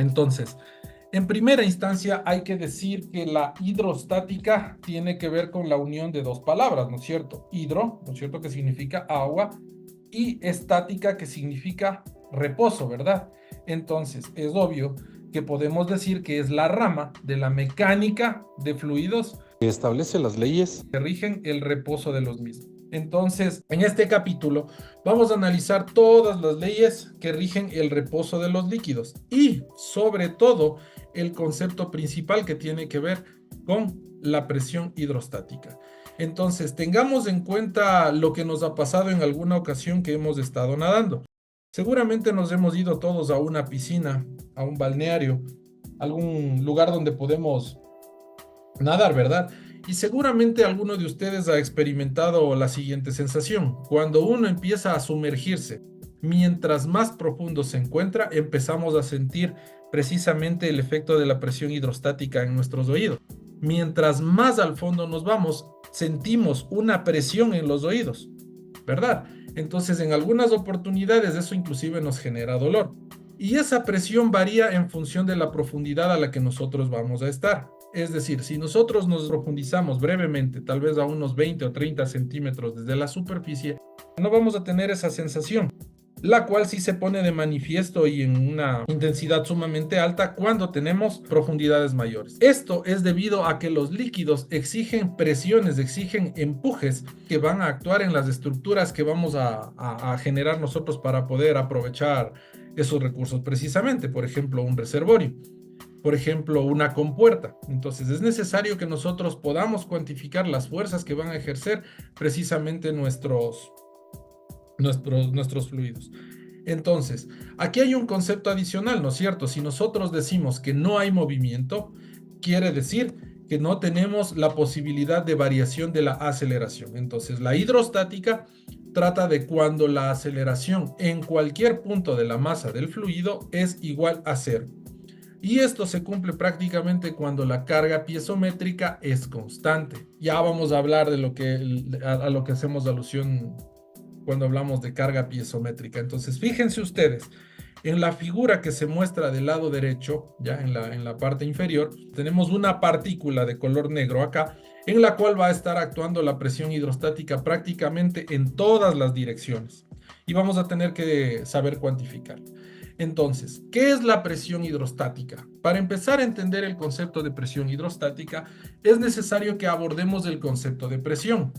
Entonces, en primera instancia hay que decir que la hidrostática tiene que ver con la unión de dos palabras, ¿no es cierto? Hidro, ¿no es cierto?, que significa agua, y estática, que significa reposo, ¿verdad? Entonces, es obvio que podemos decir que es la rama de la mecánica de fluidos Que establece las leyes. que rigen el reposo de los mismos. Entonces, en este capítulo vamos a analizar todas las leyes que rigen el reposo de los líquidos y, sobre todo, el concepto principal que tiene que ver con la presión hidrostática. Entonces, tengamos en cuenta lo que nos ha pasado en alguna ocasión que hemos estado nadando. Seguramente nos hemos ido todos a una piscina, a un balneario, algún lugar donde podemos nadar, ¿verdad? Y seguramente alguno de ustedes ha experimentado la siguiente sensación. Cuando uno empieza a sumergirse, mientras más profundo se encuentra, empezamos a sentir precisamente el efecto de la presión hidrostática en nuestros oídos. Mientras más al fondo nos vamos, sentimos una presión en los oídos, ¿verdad? Entonces, en algunas oportunidades eso inclusive nos genera dolor. Y esa presión varía en función de la profundidad a la que nosotros vamos a estar. Es decir, si nosotros nos profundizamos brevemente, tal vez a unos 20 o 30 centímetros desde la superficie, no vamos a tener esa sensación, la cual sí se pone de manifiesto y en una intensidad sumamente alta cuando tenemos profundidades mayores. Esto es debido a que los líquidos exigen presiones, exigen empujes que van a actuar en las estructuras que vamos a generar nosotros para poder aprovechar esos recursos precisamente, por ejemplo, un reservorio, por ejemplo, una compuerta. Entonces es necesario que nosotros podamos cuantificar las fuerzas que van a ejercer precisamente nuestros fluidos. Entonces, aquí hay un concepto adicional, ¿no es cierto? Si nosotros decimos que no hay movimiento, quiere decir que no tenemos la posibilidad de variación de la aceleración. Entonces, la hidrostática trata de cuando la aceleración en cualquier punto de la masa del fluido es igual a cero. Y esto se cumple prácticamente cuando la carga piezométrica es constante. Ya vamos a hablar de a lo que hacemos alusión cuando hablamos de carga piezométrica. Entonces, fíjense ustedes, en la figura que se muestra del lado derecho, ya en la parte inferior, tenemos una partícula de color negro acá, en la cual va a estar actuando la presión hidrostática prácticamente en todas las direcciones. Y vamos a tener que saber cuantificar. Entonces, ¿qué es la presión hidrostática? Para empezar a entender el concepto de presión hidrostática, es necesario que abordemos el concepto de presión,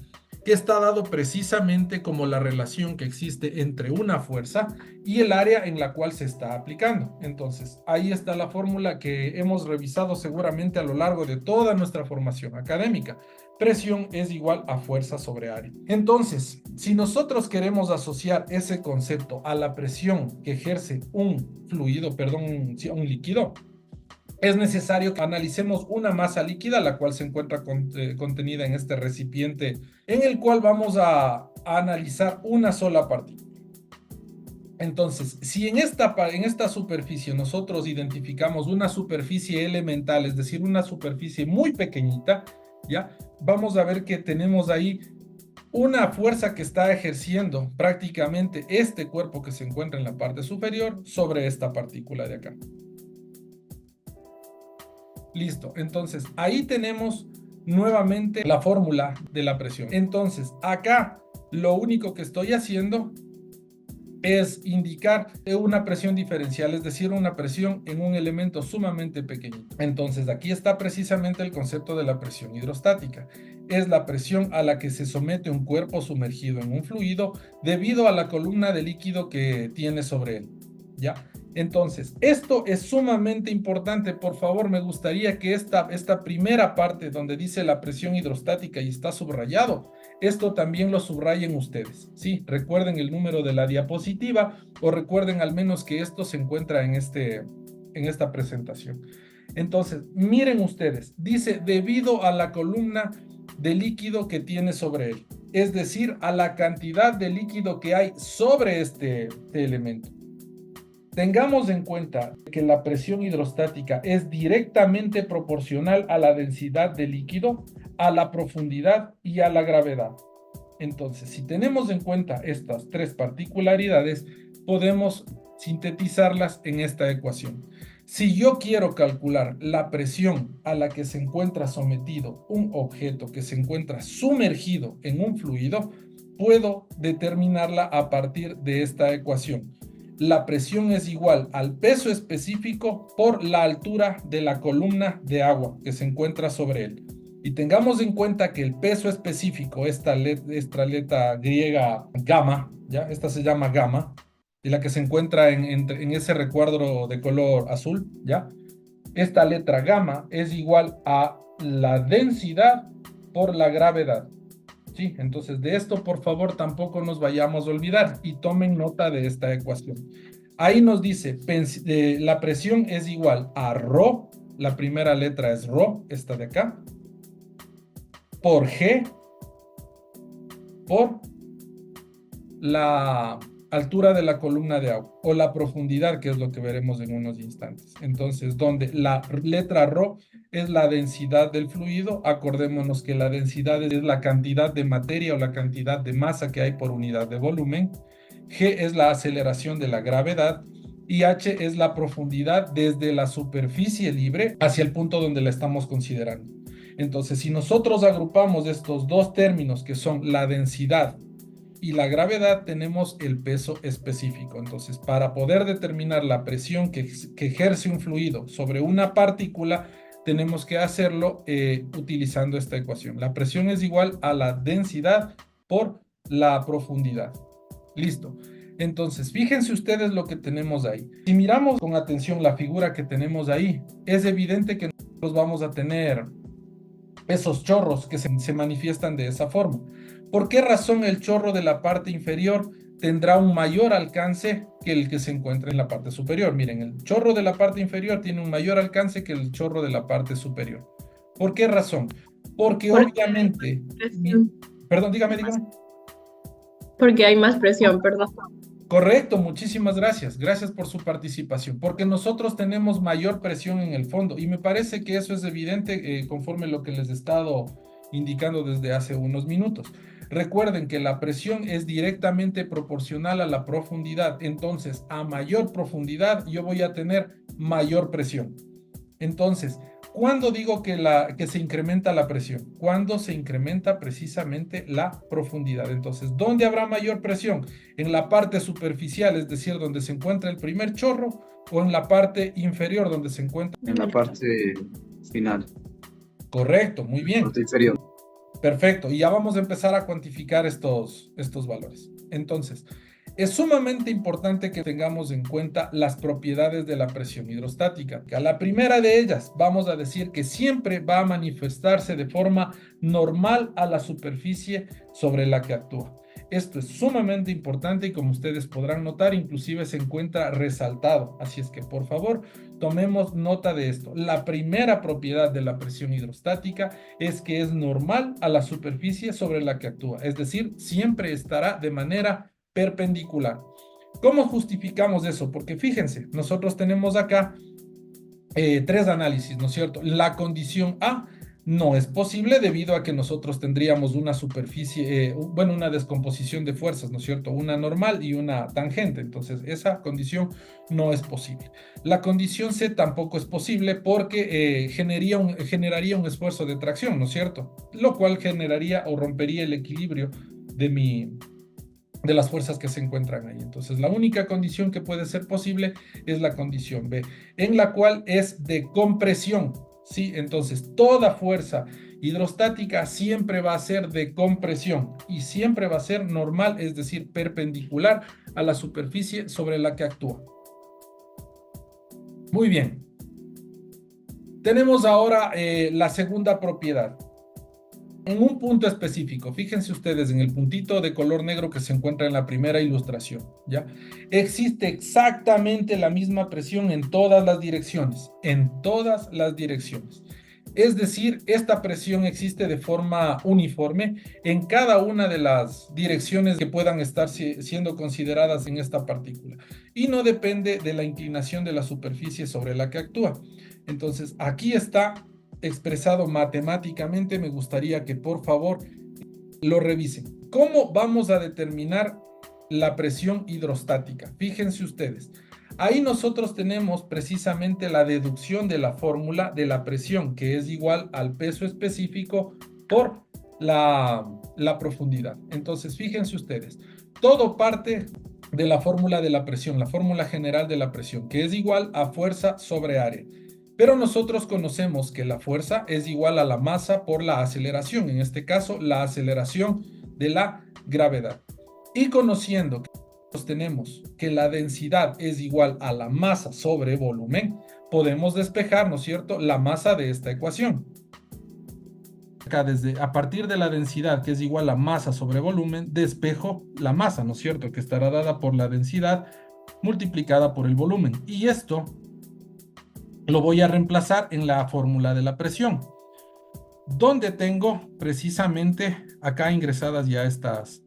que está dado precisamente como la relación que existe entre una fuerza y el área en la cual se está aplicando. Entonces, ahí está la fórmula que hemos revisado seguramente a lo largo de toda nuestra formación académica. Presión es igual a fuerza sobre área. Entonces, si nosotros queremos asociar ese concepto a la presión que ejerce un fluido, perdón, un líquido, es necesario que analicemos una masa líquida, la cual se encuentra contenida en este recipiente, en el cual vamos a analizar una sola partícula. Entonces, si en esta superficie nosotros identificamos una superficie elemental, es decir, una superficie muy pequeñita, ¿ya? Vamos a ver que tenemos ahí una fuerza que está ejerciendo prácticamente este cuerpo que se encuentra en la parte superior sobre esta partícula de acá. Listo, entonces ahí tenemos nuevamente la fórmula de la presión. Entonces, acá lo único que estoy haciendo es indicar una presión diferencial, es decir, una presión en un elemento sumamente pequeñito. Entonces, aquí está precisamente el concepto de la presión hidrostática. Es la presión a la que se somete un cuerpo sumergido en un fluido debido a la columna de líquido que tiene sobre él, ¿ya? Entonces, esto es sumamente importante. Por favor, me gustaría que esta primera parte donde dice la presión hidrostática y está subrayado, esto también lo subrayen ustedes. Sí, recuerden el número de la diapositiva o recuerden al menos que esto se encuentra en esta presentación. Entonces, miren ustedes, dice debido a la columna de líquido que tiene sobre él, es decir, a la cantidad de líquido que hay sobre este elemento. Tengamos en cuenta que la presión hidrostática es directamente proporcional a la densidad de líquido, a la profundidad y a la gravedad. Entonces, si tenemos en cuenta estas tres particularidades, podemos sintetizarlas en esta ecuación. Si yo quiero calcular la presión a la que se encuentra sometido un objeto que se encuentra sumergido en un fluido, puedo determinarla a partir de esta ecuación. La presión es igual al peso específico por la altura de la columna de agua que se encuentra sobre él. Y tengamos en cuenta que el peso específico, esta letra griega gamma, ¿ya? Esta se llama gamma, y la que se encuentra en ese recuadro de color azul, ¿ya? Esta letra gamma es igual a la densidad por la gravedad, ¿sí? Entonces, de esto, por favor, tampoco nos vayamos a olvidar y tomen nota de esta ecuación. Ahí nos dice, la presión es igual a ρ, la primera letra es ρ, esta de acá, por G, por la altura de la columna de agua o la profundidad, que es lo que veremos en unos instantes. Entonces, donde la letra ρ es la densidad del fluido, acordémonos que la densidad es la cantidad de materia o la cantidad de masa que hay por unidad de volumen. G es la aceleración de la gravedad y H es la profundidad desde la superficie libre hacia el punto donde la estamos considerando. Entonces, si nosotros agrupamos estos dos términos que son la densidad y la gravedad, tenemos el peso específico. Entonces, para poder determinar la presión que ejerce un fluido sobre una partícula, tenemos que hacerlo utilizando esta ecuación. La presión es igual a la densidad por la profundidad. Listo. Entonces, fíjense ustedes lo que tenemos ahí. Si miramos con atención la figura que tenemos ahí, es evidente que nosotros vamos a tener esos chorros que se manifiestan de esa forma. ¿Por qué razón el chorro de la parte inferior tendrá un mayor alcance que el que se encuentra en la parte superior? Miren, el chorro de la parte inferior tiene un mayor alcance que el chorro de la parte superior. ¿Por qué razón? Porque obviamente... Perdón, dígame. Porque hay más presión, perdón. Correcto, muchísimas gracias. Gracias por su participación, porque nosotros tenemos mayor presión en el fondo y me parece que eso es evidente conforme lo que les he estado indicando desde hace unos minutos. Recuerden que la presión es directamente proporcional a la profundidad, entonces a mayor profundidad yo voy a tener mayor presión. Entonces, ¿cuándo digo que se incrementa la presión? Cuando se incrementa precisamente la profundidad. Entonces, ¿dónde habrá mayor presión? ¿En la parte superficial, es decir, donde se encuentra el primer chorro, o en la parte inferior, donde se encuentra? En la parte final. Correcto, muy bien. Parte inferior. Perfecto, y ya vamos a empezar a cuantificar estos valores. Entonces, es sumamente importante que tengamos en cuenta las propiedades de la presión hidrostática. A la primera de ellas, vamos a decir que siempre va a manifestarse de forma normal a la superficie sobre la que actúa. Esto es sumamente importante y como ustedes podrán notar, inclusive se encuentra resaltado. Así es que, por favor, tomemos nota de esto. La primera propiedad de la presión hidrostática es que es normal a la superficie sobre la que actúa. Es decir, siempre estará de manera perpendicular. ¿Cómo justificamos eso? Porque fíjense, nosotros tenemos acá tres análisis, ¿no es cierto? La condición A no es posible debido a que nosotros tendríamos una superficie, una descomposición de fuerzas, ¿no es cierto? Una normal y una tangente, entonces esa condición no es posible. La condición C tampoco es posible porque generaría un esfuerzo de tracción, ¿no es cierto? Lo cual generaría o rompería el equilibrio de las fuerzas que se encuentran ahí. Entonces, la única condición que puede ser posible es la condición B, en la cual es de compresión, ¿sí? Entonces, toda fuerza hidrostática siempre va a ser de compresión y siempre va a ser normal, es decir, perpendicular a la superficie sobre la que actúa. Muy bien. Tenemos ahora la segunda propiedad. En un punto específico, fíjense ustedes en el puntito de color negro que se encuentra en la primera ilustración, ¿ya? Existe exactamente la misma presión en todas las direcciones, Es decir, esta presión existe de forma uniforme en cada una de las direcciones que puedan estar siendo consideradas en esta partícula y no depende de la inclinación de la superficie sobre la que actúa. Entonces, aquí está expresado matemáticamente, me gustaría que por favor lo revisen. ¿Cómo vamos a determinar la presión hidrostática? Fíjense ustedes, Ahí nosotros tenemos precisamente la deducción de la fórmula de la presión, que es igual al peso específico por la profundidad. Entonces, fíjense ustedes, todo parte de la fórmula de la presión, la fórmula general de la presión, que es igual a fuerza sobre área. Pero nosotros conocemos que la fuerza es igual a la masa por la aceleración, en este caso, la aceleración de la gravedad. Y conociendo que tenemos que la densidad es igual a la masa sobre volumen, podemos despejar, ¿no es cierto?, la masa de esta ecuación. Acá a partir de la densidad, que es igual a masa sobre volumen, despejo la masa, ¿no es cierto?, que estará dada por la densidad multiplicada por el volumen. Y esto lo voy a reemplazar en la fórmula de la presión, donde tengo precisamente acá ingresadas ya estas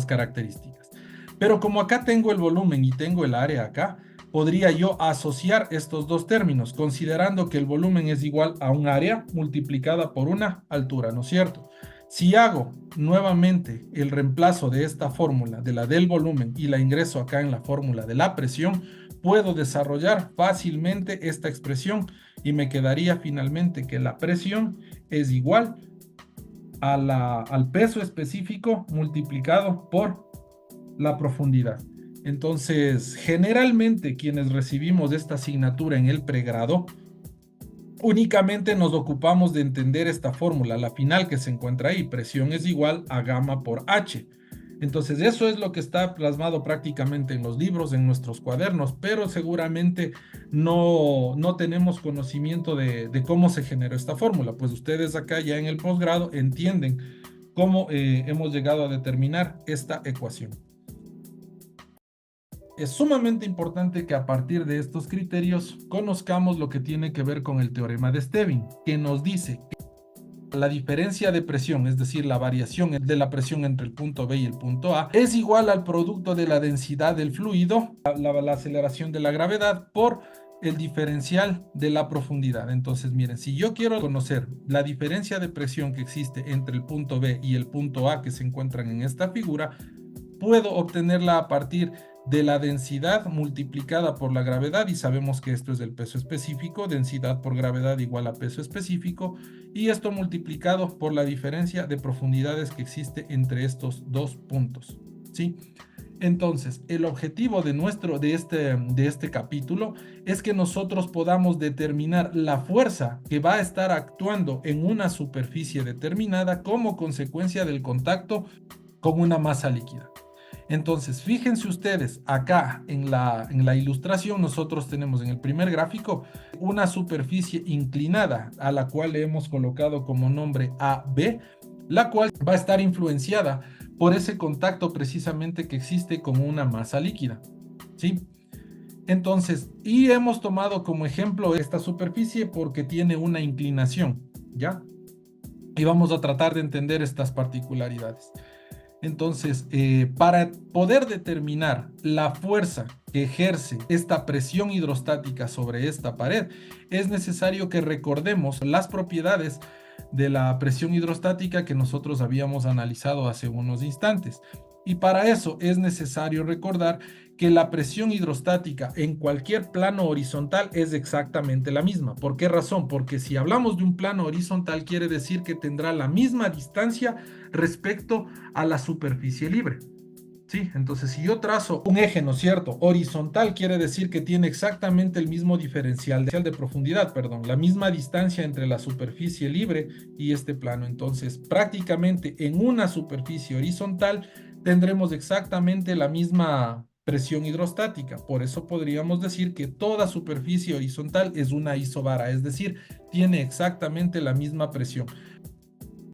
características. Pero como acá tengo el volumen y tengo el área acá, podría yo asociar estos dos términos, considerando que el volumen es igual a un área multiplicada por una altura, ¿no es cierto? Si hago nuevamente el reemplazo de esta fórmula, de la del volumen, y la ingreso acá en la fórmula de la presión, puedo desarrollar fácilmente esta expresión y me quedaría finalmente que la presión es igual al peso específico multiplicado por la profundidad. Entonces, generalmente quienes recibimos esta asignatura en el pregrado, únicamente nos ocupamos de entender esta fórmula, la final que se encuentra ahí, presión es igual a gamma por H. Entonces, eso es lo que está plasmado prácticamente en los libros, en nuestros cuadernos, pero seguramente no tenemos conocimiento de cómo se generó esta fórmula, pues ustedes acá ya en el posgrado entienden cómo hemos llegado a determinar esta ecuación. Es sumamente importante que a partir de estos criterios conozcamos lo que tiene que ver con el teorema de Stevin, que nos dice que la diferencia de presión, es decir, la variación de la presión entre el punto B y el punto A, es igual al producto de la densidad del fluido, la aceleración de la gravedad, por el diferencial de la profundidad. Entonces, miren, si yo quiero conocer la diferencia de presión que existe entre el punto B y el punto A que se encuentran en esta figura, puedo obtenerla a partir de la densidad multiplicada por la gravedad, y sabemos que esto es el peso específico, densidad por gravedad igual a peso específico, y esto multiplicado por la diferencia de profundidades que existe entre estos dos puntos, ¿sí? Entonces, el objetivo de este capítulo es que nosotros podamos determinar la fuerza que va a estar actuando en una superficie determinada como consecuencia del contacto con una masa líquida. Entonces, fíjense ustedes, acá en la ilustración nosotros tenemos en el primer gráfico una superficie inclinada a la cual le hemos colocado como nombre AB, la cual va a estar influenciada por ese contacto precisamente que existe con una masa líquida, ¿sí? Entonces, y hemos tomado como ejemplo esta superficie porque tiene una inclinación, ¿ya? Y vamos a tratar de entender estas particularidades. Entonces, para poder determinar la fuerza que ejerce esta presión hidrostática sobre esta pared, es necesario que recordemos las propiedades de la presión hidrostática que nosotros habíamos analizado hace unos instantes. Y para eso es necesario recordar que la presión hidrostática en cualquier plano horizontal es exactamente la misma. ¿Por qué razón? Porque si hablamos de un plano horizontal, quiere decir que tendrá la misma distancia respecto a la superficie libre. Sí, entonces si yo trazo un eje, ¿no es cierto?, horizontal, quiere decir que tiene exactamente el mismo diferencial de profundidad, perdón, la misma distancia entre la superficie libre y este plano. Entonces, prácticamente en una superficie horizontal tendremos exactamente la misma presión hidrostática. Por eso podríamos decir que toda superficie horizontal es una isobara, es decir, tiene exactamente la misma presión.